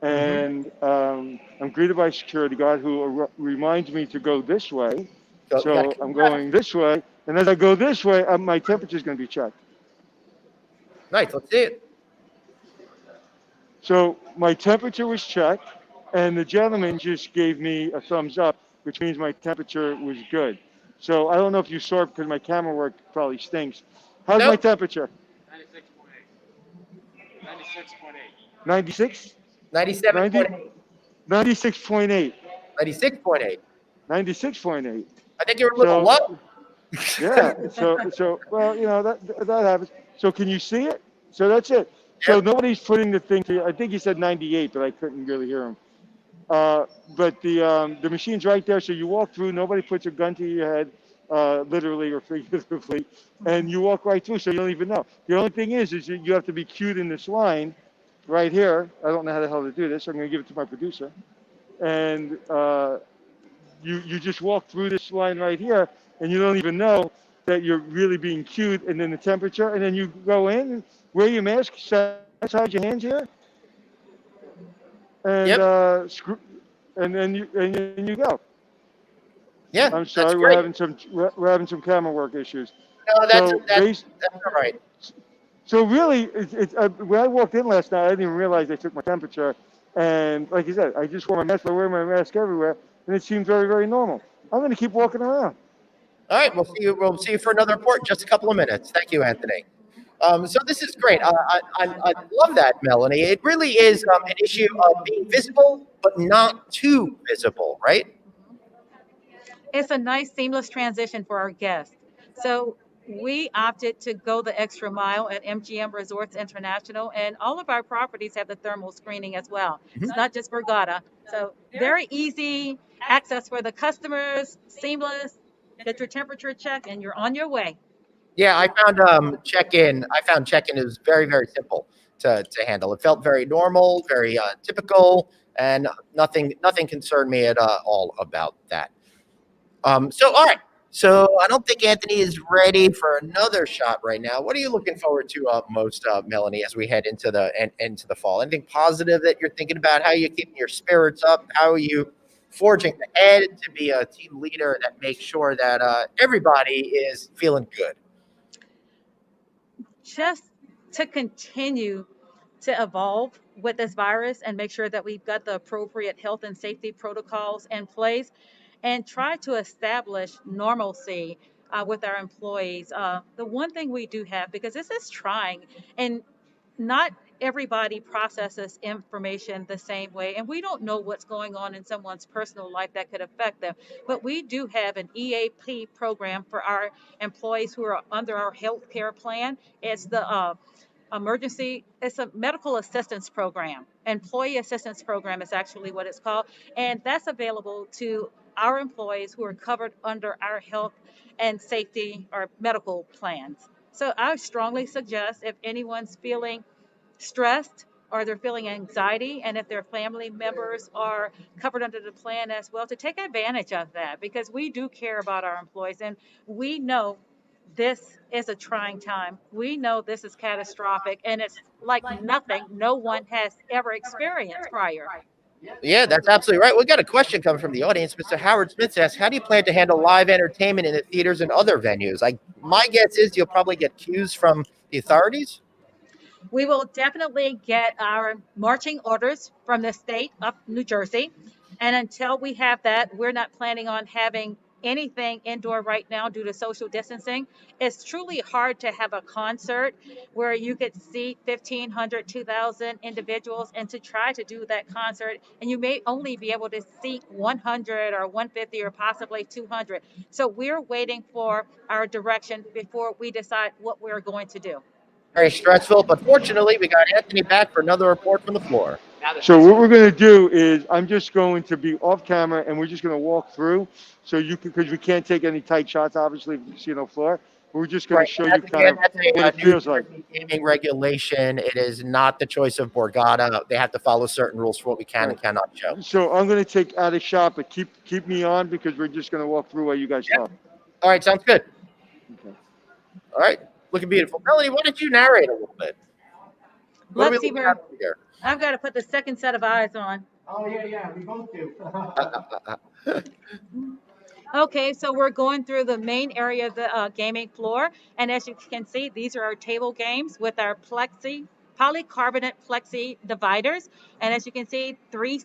and I'm greeted by a security guard who reminds me to go this way. So I'm going this way, and as I go this way, my temperature is going to be checked. Nice. Let's see it. So my temperature was checked, and the gentleman just gave me a thumbs up, which means my temperature was good. So I don't know if you saw it because my camera work probably stinks. How's my Nope. temperature? 96.8. 96? 97.8. 96.8. 96.8. 96.8. I think you're a little So, low. yeah. So, well, that happens. So can you see it? So that's it. So Yep. nobody's putting the thing to, I think he said 98, but I couldn't really hear him. But the machine's right there. So you walk through, nobody puts a gun to your head, literally or figuratively, and you walk right through. So you don't even know. The only thing is you have to be cued in this line right here. I don't know how the hell to do this. I'm going to give it to my producer. And, you just walk through this line right here, and you don't even know that you're really being cued, and then the temperature, and then you go in, wear your mask, sanitize your hands here, and Yep. and then you go. Yeah. I'm That's sorry, great. we're having some camera work issues. No, that's So that's all right. So really, when I walked in last night, I didn't even realize they took my temperature. And like you said, I just wore my mask. I wear my mask everywhere, and it seemed very, very normal. I'm going to keep walking around. All right. We'll see you. We'll see you for another report in just a couple of minutes. Thank you, Anthony. So this is great. I love that, Melanie. It really is an issue of being visible, but not too visible, right? It's a nice seamless transition for our guests. So we opted to go the extra mile at MGM Resorts International, and all of our properties have the thermal screening as well. It's not just Borgata. So very easy access for the customers, seamless, get your temperature checked, and you're on your way. Yeah, I found check-in. I found check-in is very, very simple to handle. It felt very normal, very typical, and nothing concerned me at all about that. So all right. So I don't think Anthony is ready for another shot right now. What are you looking forward to most, Melanie, as we head into the fall? Anything positive that you're thinking about? How are you keeping your spirits up? How are you forging ahead to be a team leader that makes sure that everybody is feeling good? Just to continue to evolve with this virus and make sure that we've got the appropriate health and safety protocols in place and try to establish normalcy with our employees. The one thing we do have, because this is trying, and not everybody processes information the same way, and we don't know what's going on in someone's personal life that could affect them. But we do have an EAP program for our employees who are under our health care plan. It's the it's a medical assistance program. Employee assistance program is actually what it's called, and that's available to our employees who are covered under our health and safety or medical plans. So I strongly suggest, if anyone's feeling stressed or they're feeling anxiety, and if their family members are covered under the plan as well, to take advantage of that, because we do care about our employees, and we know this is a trying time. We know this is catastrophic, and it's like nothing no one has ever experienced prior. Yeah, that's absolutely right. We got a question coming from the audience. Mr. Howard Smith asks, "How do you plan to handle live entertainment in the theaters and other venues?" My guess is you'll probably get cues from the authorities. We will definitely get our marching orders from the state of New Jersey. And until we have that, we're not planning on having anything indoor right now due to social distancing. It's truly hard to have a concert where you could see 1,500, 2,000 individuals, and to try to do that concert, and you may only be able to seat 100 or 150 or possibly 200. So we're waiting for our direction before we decide what we're going to do. Very stressful, but fortunately, we got Anthony back for another report from the floor. So what we're going to do is I'm just going to be off camera, and we're just going to walk through. So you can, because we can't take any tight shots, obviously, of the casino floor. We're just going to show you kind of That's what it New feels like. Jersey gaming regulation. It is not the choice of Borgata. They have to follow certain rules for what we can and cannot show. So I'm going to take out a shot, but keep me on, because we're just going to walk through while you guys talk. All right, sounds good. Okay. All right. Looking beautiful. Melonie, why don't you narrate a little bit? What are we Let's see looking where at here? I've got to put the second set of eyes on. Oh, yeah, we both do. Okay, so we're going through the main area of the gaming floor, and as you can see, these are our table games with our polycarbonate plexi dividers, and as you can see, 3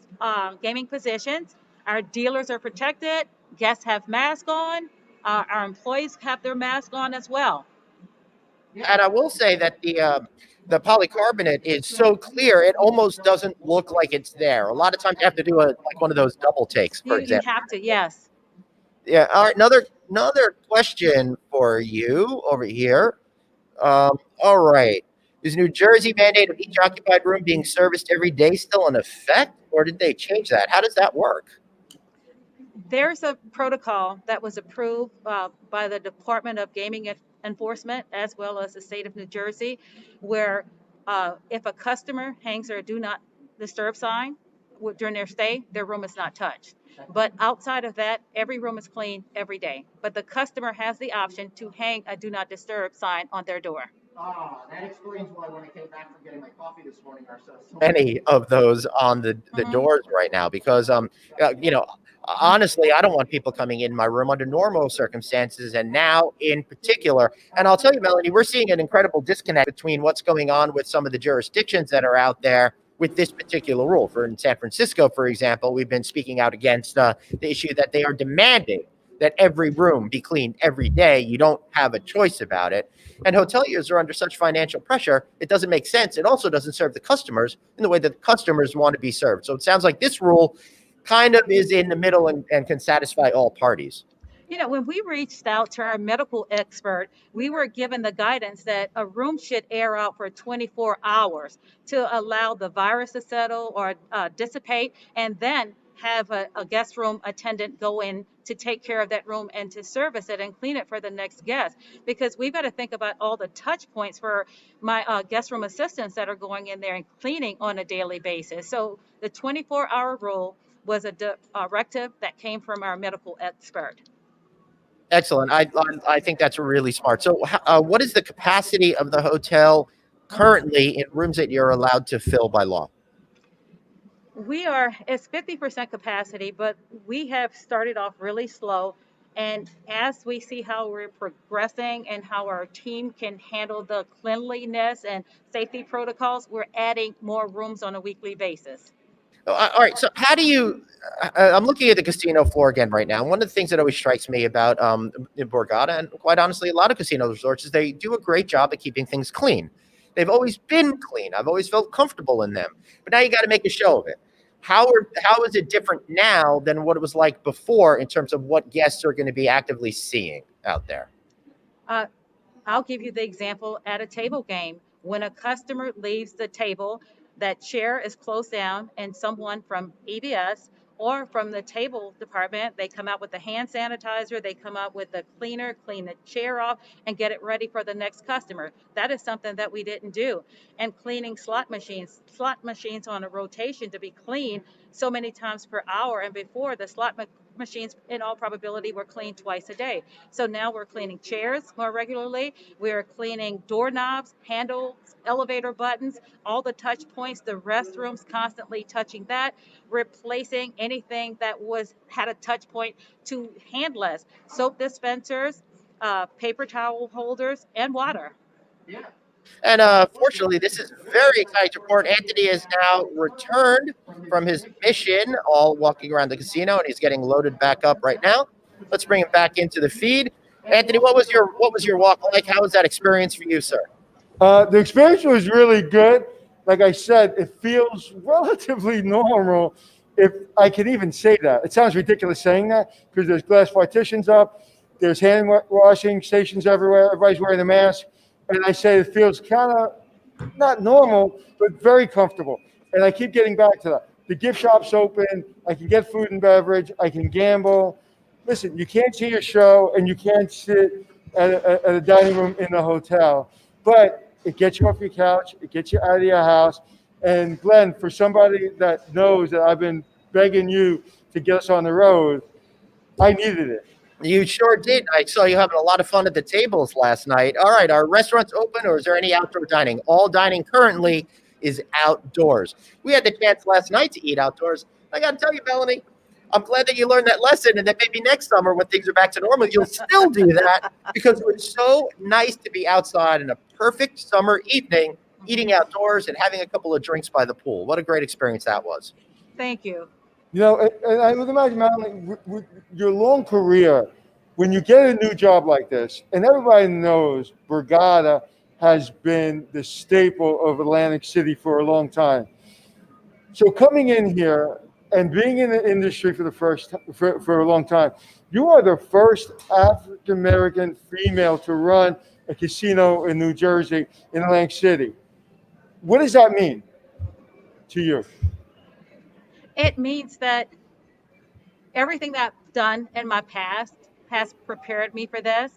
gaming positions. Our dealers are protected, guests have masks on, our employees have their mask on as well. And I will say that the polycarbonate is so clear, it almost doesn't look like it's there. A lot of times you have to do like one of those double takes, for You example. have to, yes. Yeah. All right. Another question for you over here. All right. Is New Jersey mandate of each occupied room being serviced every day still in effect, or did they change that? How does that work? There's a protocol that was approved by the Department of Gaming Enforcement as well as the state of New Jersey, where if a customer hangs their do not disturb sign during their stay, their room is not touched. But outside of that, every room is clean every day. But the customer has the option to hang a do not disturb sign on their door. That explains why when I came back from getting my coffee this morning, I saw so Any of those on the doors right now, because honestly, I don't want people coming in my room under normal circumstances, and now in particular. And I'll tell you, Melonie, we're seeing an incredible disconnect between what's going on with some of the jurisdictions that are out there with this particular rule. For in San Francisco, for example, we've been speaking out against the issue that they are demanding that every room be cleaned every day. You don't have a choice about it. And hoteliers are under such financial pressure, it doesn't make sense. It also doesn't serve the customers in the way that the customers want to be served. So it sounds like this rule kind of is in the middle and can satisfy all parties. You know, when we reached out to our medical expert, we were given the guidance that a room should air out for 24 hours to allow the virus to settle or dissipate, and then have a guest room attendant go in to take care of that room and to service it and clean it for the next guest. Because we've got to think about all the touch points for my guest room assistants that are going in there and cleaning on a daily basis. So the 24-hour rule was a directive that came from our medical expert. Excellent. I think that's really smart. So what is the capacity of the hotel currently in rooms that you're allowed to fill by law? It's 50% capacity, but we have started off really slow. And as we see how we're progressing and how our team can handle the cleanliness and safety protocols, we're adding more rooms on a weekly basis. All right. So how do you? I'm looking at the casino floor again right now. One of the things that always strikes me about Borgata, and quite honestly, a lot of casino resorts, is they do a great job at keeping things clean. They've always been clean. I've always felt comfortable in them. But now you got to make a show of it. How is it different now than what it was like before in terms of what guests are going to be actively seeing out there? I'll give you the example at a table game. When a customer leaves the table, that chair is closed down and someone from EBS or from the table department, they come out with the hand sanitizer, they come out with the cleaner, clean the chair off and get it ready for the next customer. That is something that we didn't do. And cleaning slot machines on a rotation to be cleaned so many times per hour. And before, the slot machines in all probability were cleaned twice a day. So now we're cleaning chairs more regularly. We're cleaning doorknobs, handles, elevator buttons, all the touch points, the restrooms, constantly touching that, replacing anything that had a touch point to handless, soap dispensers, paper towel holders, and water. Yeah. And fortunately, this is very exciting to report. Anthony has now returned from his mission, all walking around the casino, and he's getting loaded back up right now. Let's bring him back into the feed. Anthony, what was your walk like? How was that experience for you, sir? The experience was really good. Like I said, it feels relatively normal, if I can even say that. It sounds ridiculous saying that because there's glass partitions up, there's hand washing stations everywhere, everybody's wearing a mask. And I say it feels kind of not normal, but very comfortable. And I keep getting back to that. The gift shop's open. I can get food and beverage. I can gamble. Listen, you can't see a show and you can't sit at a dining room in the hotel, but it gets you off your couch. It gets you out of your house. And Glenn, for somebody that knows that I've been begging you to get us on the road, I needed it. You sure did. I saw you having a lot of fun at the tables last night. All right, are restaurants open or is there any outdoor dining? All dining currently is outdoors. We had the chance last night to eat outdoors. I got to tell you, Melanie, I'm glad that you learned that lesson and that maybe next summer when things are back to normal, you'll still do that because it was so nice to be outside in a perfect summer evening, eating outdoors and having a couple of drinks by the pool. What a great experience that was. Thank you. You know, and I would imagine, Madeline, with your long career, when you get a new job like this, and everybody knows Borgata has been the staple of Atlantic City for a long time. So coming in here and being in the industry for a long time, you are the first African American female to run a casino in New Jersey, in Atlantic City. What does that mean to you? It means that everything that I've done in my past has prepared me for this.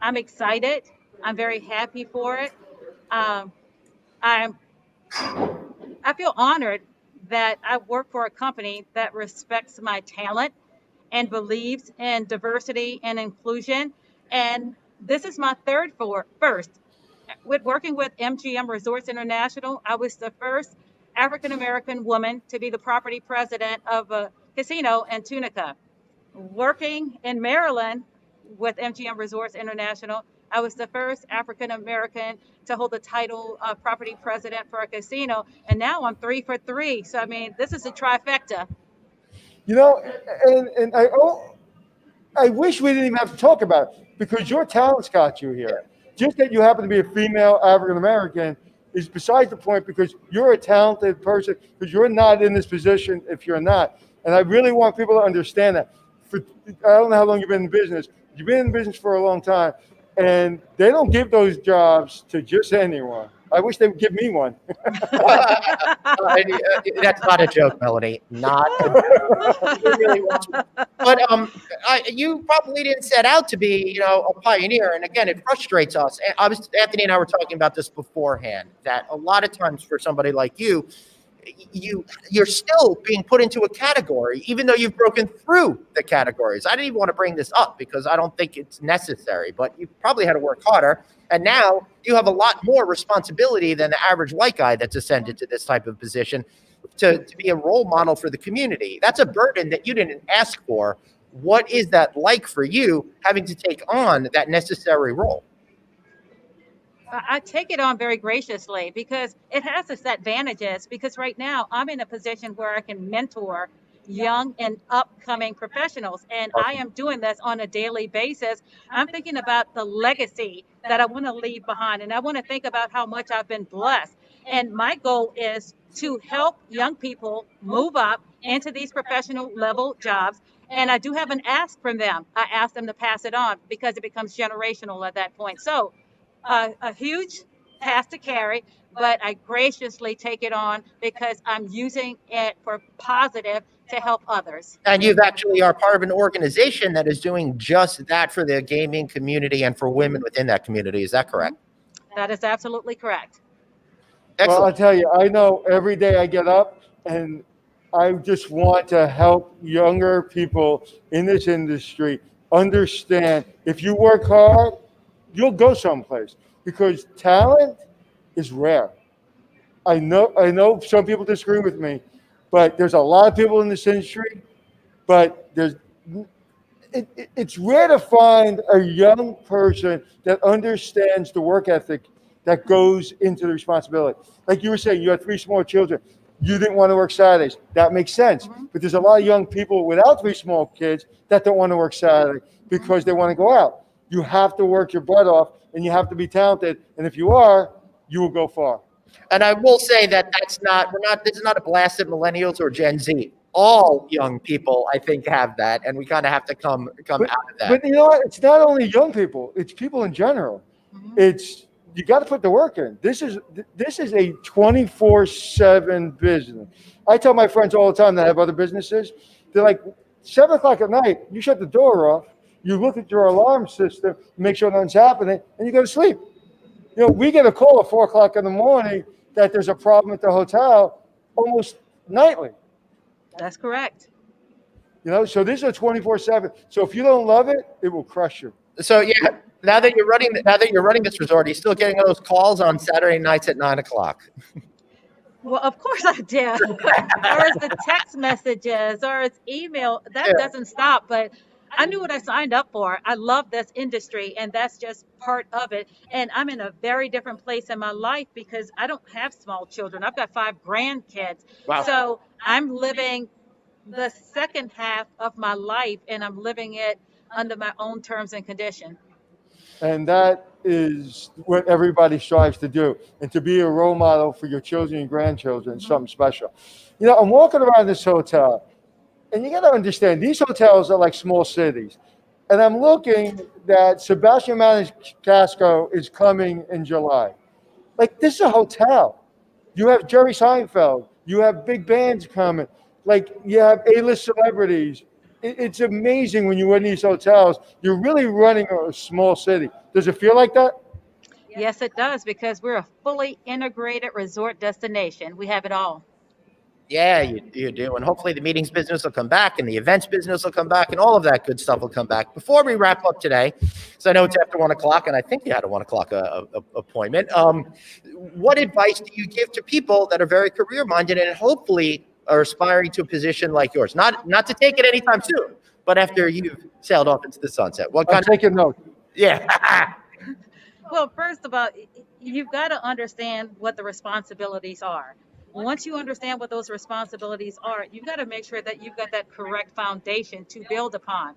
I'm excited. I'm very happy for it. Um, I'm I feel honored that I work for a company that respects my talent and believes in diversity and inclusion. And this is my first. With working with MGM Resorts International, I was the first African American woman to be the property president of a casino in Tunica. Working in Maryland with MGM Resorts International, I was the first African American to hold the title of property president for a casino, and now I'm 3 for 3. So I mean, this is a trifecta. You know, and I wish we didn't even have to talk about it because your talent's got you here. Just that you happen to be a female African American is besides the point because you're a talented person, because you're not in this position if you're not. And I really want people to understand that. I don't know how long you've been in business. You've been in business for a long time, and they don't give those jobs to just anyone. I wish they would give me one. That's not a joke, Melanie. Not a joke. You really want to. But you probably didn't set out to be, a pioneer. And again, it frustrates us. Anthony and I were talking about this beforehand. That a lot of times for somebody like you're still being put into a category, even though you've broken through the categories. I didn't even want to bring this up because I don't think it's necessary. But you probably had to work harder. And now you have a lot more responsibility than the average white guy that's ascended to this type of position to be a role model for the community. That's a burden that you didn't ask for. What is that like for you having to take on that necessary role? I take it on very graciously because it has its advantages. Because right now I'm in a position where I can mentor young and upcoming professionals. And I am doing this on a daily basis. I'm thinking about the legacy that I want to leave behind. And I want to think about how much I've been blessed. And my goal is to help young people move up into these professional level jobs. And I do have an ask from them. I ask them to pass it on because it becomes generational at that point. So a huge task to carry, but I graciously take it on because I'm using it for positive to help others. And you've actually are part of an organization that is doing just that for the gaming community and for women within that community. Is that correct? That is absolutely correct. Well, I'll Excellent. tell you, I know every day I get up and I just want to help younger people in this industry understand if you work hard, you'll go someplace because talent is rare. I know some people disagree with me, but there's a lot of people in this industry, but it's rare to find a young person that understands the work ethic that goes into the responsibility. Like you were saying, you had 3 small children. You didn't want to work Saturdays. That makes sense. Mm-hmm. But there's a lot of young people without 3 small kids that don't want to work Saturday because they want to go out. You have to work your butt off and you have to be talented. And if you are, you will go far. And I will say that this is not a blast at millennials or Gen Z. All young people, I think, have that, and we kind of have to come out of that. But you know what? It's not only young people; it's people in general. Mm-hmm. You got to put the work in. This is a 24/7 business. I tell my friends all the time that have other businesses. They're like 7 o'clock at night. You shut the door off. You look at your alarm system, make sure nothing's happening, and you go to sleep. We get a call at 4 o'clock in the morning that there's a problem at the hotel almost nightly. That's correct. So this is a 24/7. So if you don't love it, it will crush you. So yeah, now that you're running this resort, are you still getting those calls on Saturday nights at 9:00? Well, of course I did. Or it's the text messages or it's email. That Yeah. doesn't stop. But I knew what I signed up for. I love this industry, and that's just part of it. And I'm in a very different place in my life because I don't have small children. I've got 5 grandkids. Wow. So I'm living the second half of my life, and I'm living it under my own terms and conditions. And that is what everybody strives to do. And to be a role model for your children and grandchildren is something special. I'm walking around this hotel, and you got to understand, these hotels are like small cities. And I'm looking that Sebastian Maniscalco is coming in July. Like, this is a hotel. You have Jerry Seinfeld. You have big bands coming. Like, you have A-list celebrities. It's amazing when you're in these hotels. You're really running a small city. Does it feel like that? Yes, it does, because we're a fully integrated resort destination. We have it all. Yeah, you do. And hopefully the meetings business will come back and the events business will come back and all of that good stuff will come back. Before we wrap up today, because I know it's after 1:00 and I think you had a 1:00 appointment. What advice do you give to people that are very career minded and hopefully are aspiring to a position like yours? Not to take it anytime soon, but after you've sailed off into the sunset. What I'm kind of, taking notes. yeah. Well, first of all, you've got to understand what the responsibilities are. Once you understand what those responsibilities are, you've got to make sure that you've got that correct foundation to build upon.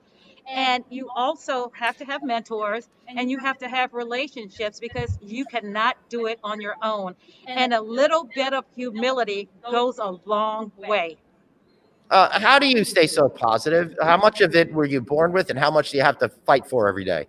And you also have to have mentors and you have to have relationships because you cannot do it on your own. And a little bit of humility goes a long way. How do you stay so positive? How much of it were you born with and how much do you have to fight for every day?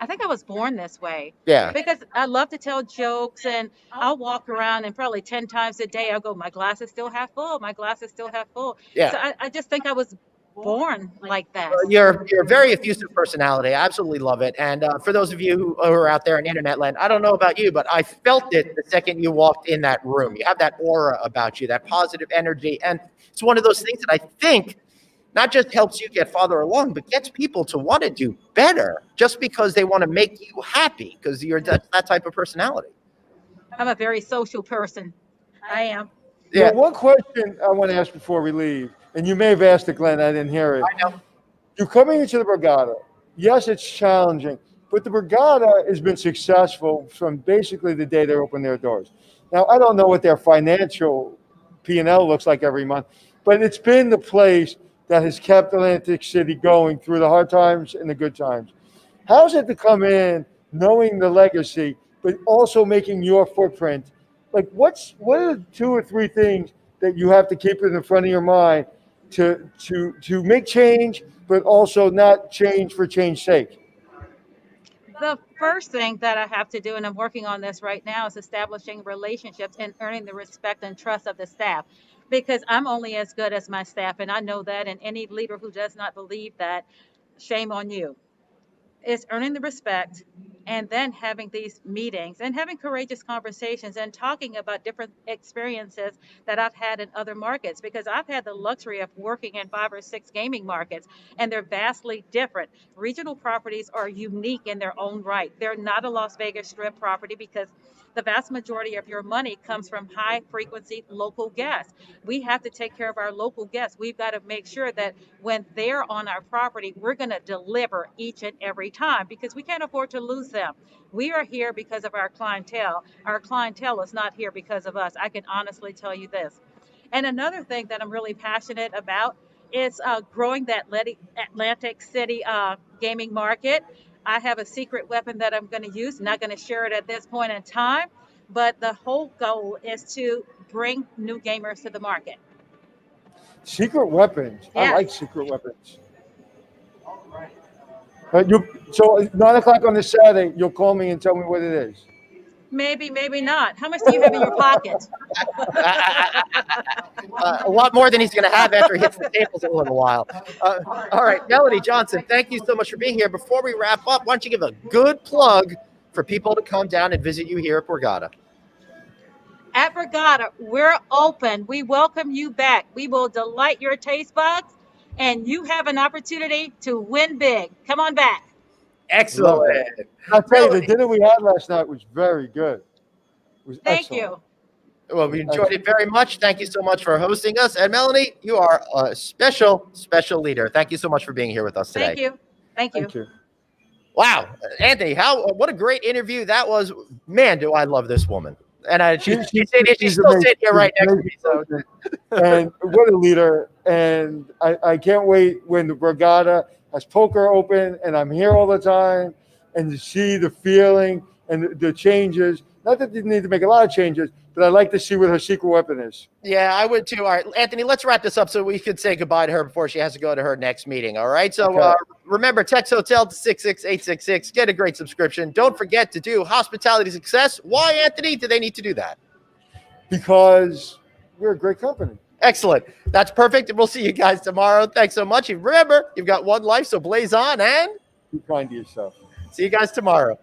I think I was born this way. Yeah. Because I love to tell jokes and I'll walk around and probably 10 times a day I'll go, my glass is still half full, my glass is still half full. Yeah. So I just think I was born like that. You're a very effusive personality. I absolutely love it. And for those of you who are out there in internet land, I don't know about you, but I felt it the second you walked in that room. You have that aura about you, that positive energy. And it's one of those things that I think not just helps you get farther along, but gets people to want to do better just because they want to make you happy because you're that type of personality. I'm a very social person. I am. Yeah. One question I want to ask before we leave, and you may have asked it, Glenn, I didn't hear it. I know. You're coming into the Borgata. Yes, it's challenging, but the Borgata has been successful from basically the day they opened their doors. Now, I don't know what their financial P&L looks like every month, but it's been the place that has kept Atlantic City going through the hard times and the good times. How's it to come in knowing the legacy, but also making your footprint? Like, what are the 2 or 3 things that you have to keep in the front of your mind to make change, but also not change for change's sake? The first thing that I have to do, and I'm working on this right now, is establishing relationships and earning the respect and trust of the staff. Because I'm only as good as my staff, and I know that, and any leader who does not believe that, shame on you. It's earning the respect and then having these meetings and having courageous conversations and talking about different experiences that I've had in other markets, because I've had the luxury of working in 5 or 6 gaming markets and they're vastly different. Regional properties are unique in their own right. They're not a Las Vegas Strip property because the vast majority of your money comes from high frequency local guests. We have to take care of our local guests. We've got to make sure that when they're on our property, we're going to deliver each and every time because we can't afford to lose them. We are here because of our clientele. Our clientele is not here because of us. I can honestly tell you this. And another thing that I'm really passionate about is growing that Atlantic City gaming market. I have a secret weapon that I'm going to use. Not going to share it at this point in time, but the whole goal is to bring new gamers to the market. Secret weapons. Yes. I like secret weapons. So 9:00 on this Saturday, you'll call me and tell me what it is. Maybe, maybe not. How much do you have in your pocket? A lot more than he's going to have after he hits the tables in a little while. All right, Melonie Johnson, thank you so much for being here. Before we wrap up, why don't you give a good plug for people to come down and visit you here at Borgata? At Borgata, we're open. We welcome you back. We will delight your taste buds. and you have an opportunity to win big. Come on back. Excellent. I'll tell you, the Really? dinner we had last night was very good. It was Thank excellent. you. Well, we enjoyed it very much. Thank you so much for hosting us. And Melonie, you are a special, special leader. Thank you so much for being here with us today. Thank you. Thank you. Thank you. Wow, Anthony, what a great interview that was. Man, do I love this woman. And she's still amazing. sitting here right She's next to me. So. And what a leader. And I can't wait when the Borgata has poker open and I'm here all the time and to see the feeling and the changes. Not that you need to make a lot of changes, but I'd like to see what her secret weapon is. Yeah, I would too. All right, Anthony, let's wrap this up so we could say goodbye to her before she has to go to her next meeting. All right. So Okay. Remember, text hotel to 66866. Get a great subscription. Don't forget to do hospitality success. Why, Anthony, do they need to do that? Because we're a great company. Excellent. That's perfect. And we'll see you guys tomorrow. Thanks so much. And remember, you've got one life, so blaze on and Be kind to yourself. see you guys tomorrow.